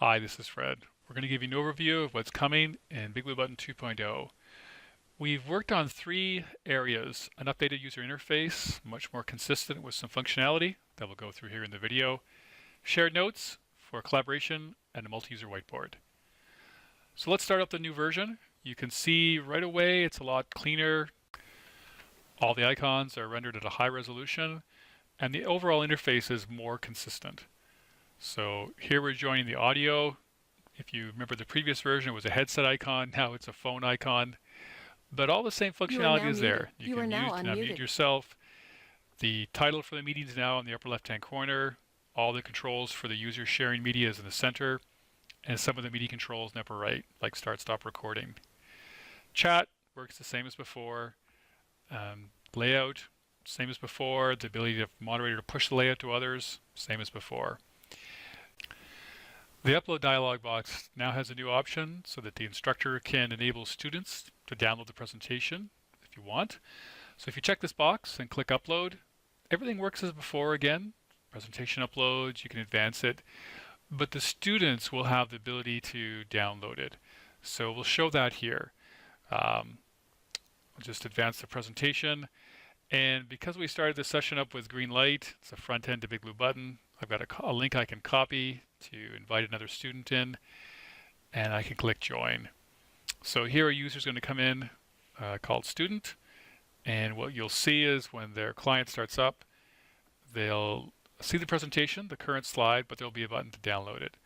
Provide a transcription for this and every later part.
Hi, this is Fred. We're going to give you an overview of what's coming in BigBlueButton 2.0. We've worked on three areas: an updated user interface, much more consistent with some functionality that we'll go through here in the video, shared notes for collaboration, and a multi-user whiteboard. So let's start up the new version. You can see right away it's a lot cleaner. All the icons are rendered at a high resolution, and the overall interface is more consistent. So here we're joining the audio. If you remember the previous version, it was a headset icon. Now it's a phone icon. But all the same functionality is there. You can mute and unmute yourself. The title for the meeting is now in the upper left-hand corner. All the controls for the user sharing media is in the center. And some of the media controls in the upper right, like start, stop recording. Chat works the same as before. Layout, same as before. The ability of the moderator to push the layout to others, same as before. The upload dialog box now has a new option so that the instructor can enable students to download the presentation if you want. So if you check this box and click upload, everything works as before again. Presentation uploads, you can advance it, but the students will have the ability to download it. So we'll show that here. I'll just advance the presentation. And because we started this session up with green light, it's a front end to BigBlueButton. I've got a link I can copy to invite another student in, and I can click join. So here a user is going to come in called student, and what you'll see is when their client starts up, they'll see the presentation, the current slide, but there'll be a button to download it.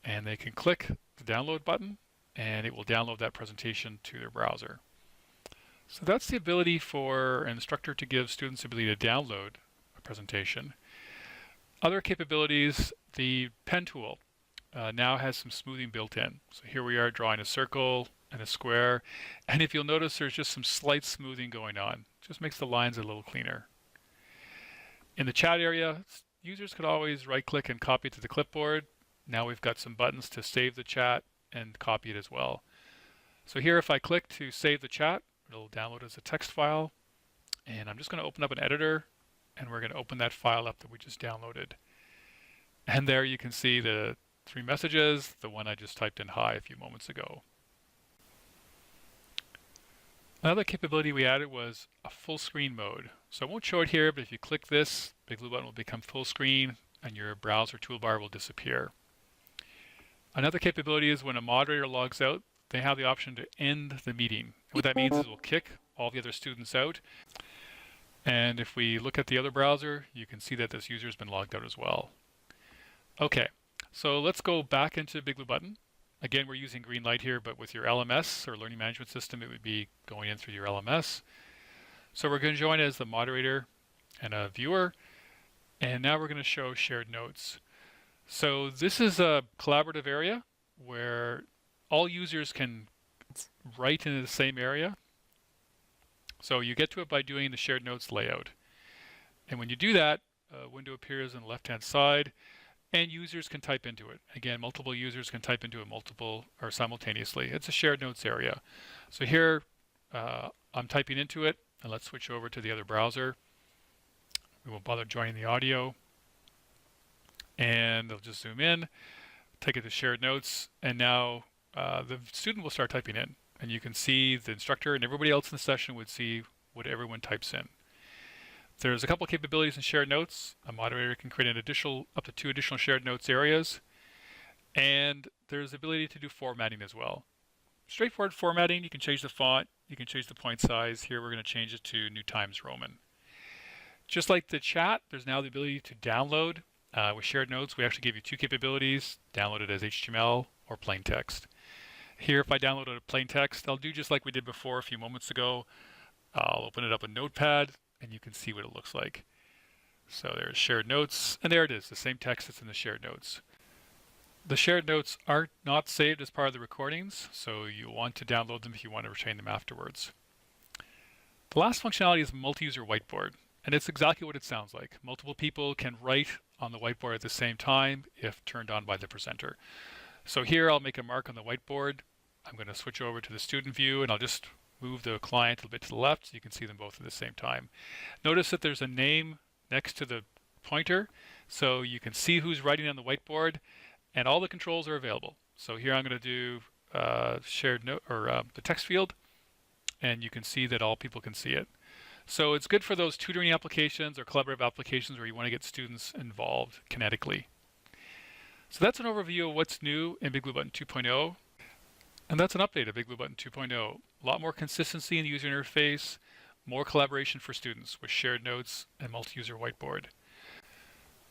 And they can click the download button, and it will download that presentation to their browser. So that's the ability for an instructor to give students the ability to download a presentation. Other capabilities, the pen tool now has some smoothing built in. So here we are drawing a circle and a square, and if you'll notice there's just some slight smoothing going on. Just makes the lines a little cleaner. In the chat area, users could always right-click and copy it to the clipboard. Now we've got some buttons to save the chat and copy it as well. So here if I click to save the chat, it'll download as a text file, and I'm just going to open up an editor, and we're going to open that file up that we just downloaded. And there you can see the three messages, the one I just typed in hi a few moments ago. Another capability we added was a full screen mode. So I won't show it here, but if you click this, BigBlueButton will become full screen and your browser toolbar will disappear. Another capability is when a moderator logs out, they have the option to end the meeting. What that means is we'll kick all the other students out. And if we look at the other browser, you can see that this user has been logged out as well. Okay, so let's go back into BigBlueButton. Again, we're using green light here, but with your LMS or learning management system, it would be going in through your LMS. So we're going to join as the moderator and a viewer. And now we're going to show shared notes. So this is a collaborative area where all users can write into the same area. So you get to it by doing the shared notes layout. And when you do that, a window appears on the left-hand side, and users can type into it. Again, multiple users can type into it simultaneously. It's a shared notes area. So here, I'm typing into it, and let's switch over to the other browser. We won't bother joining the audio. And I'll just zoom in, take it to shared notes, and now the student will start typing in. And you can see the instructor and everybody else in the session would see what everyone types in. There's a couple capabilities in shared notes. A moderator can create up to 2 additional shared notes areas. And there's the ability to do formatting as well. Straightforward formatting, you can change the font, you can change the point size. Here we're going to change it to New Times Roman. Just like the chat, there's now the ability to download. With shared notes, we actually give you 2 capabilities: download it as HTML or plain text. Here, if I downloaded a plain text, I'll do just like we did before a few moments ago. I'll open it up in Notepad, and you can see what it looks like. So there's shared notes, and there it is, the same text that's in the shared notes. The shared notes are not saved as part of the recordings, so you want to download them if you want to retain them afterwards. The last functionality is multi-user whiteboard, and it's exactly what it sounds like. Multiple people can write on the whiteboard at the same time if turned on by the presenter. So here I'll make a mark on the whiteboard. I'm going to switch over to the student view, and I'll just move the client a little bit to the left so you can see them both at the same time. Notice that there's a name next to the pointer, so you can see who's writing on the whiteboard, and all the controls are available. So here I'm going to do shared note or the text field, and you can see that all people can see it. So it's good for those tutoring applications or collaborative applications where you want to get students involved kinetically. So that's an overview of what's new in BigBlueButton 2.0. And that's an update of BigBlueButton 2.0. A lot more consistency in the user interface, more collaboration for students with shared notes and multi-user whiteboard.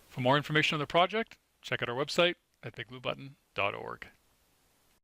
For more information on the project, check out our website at bigbluebutton.org.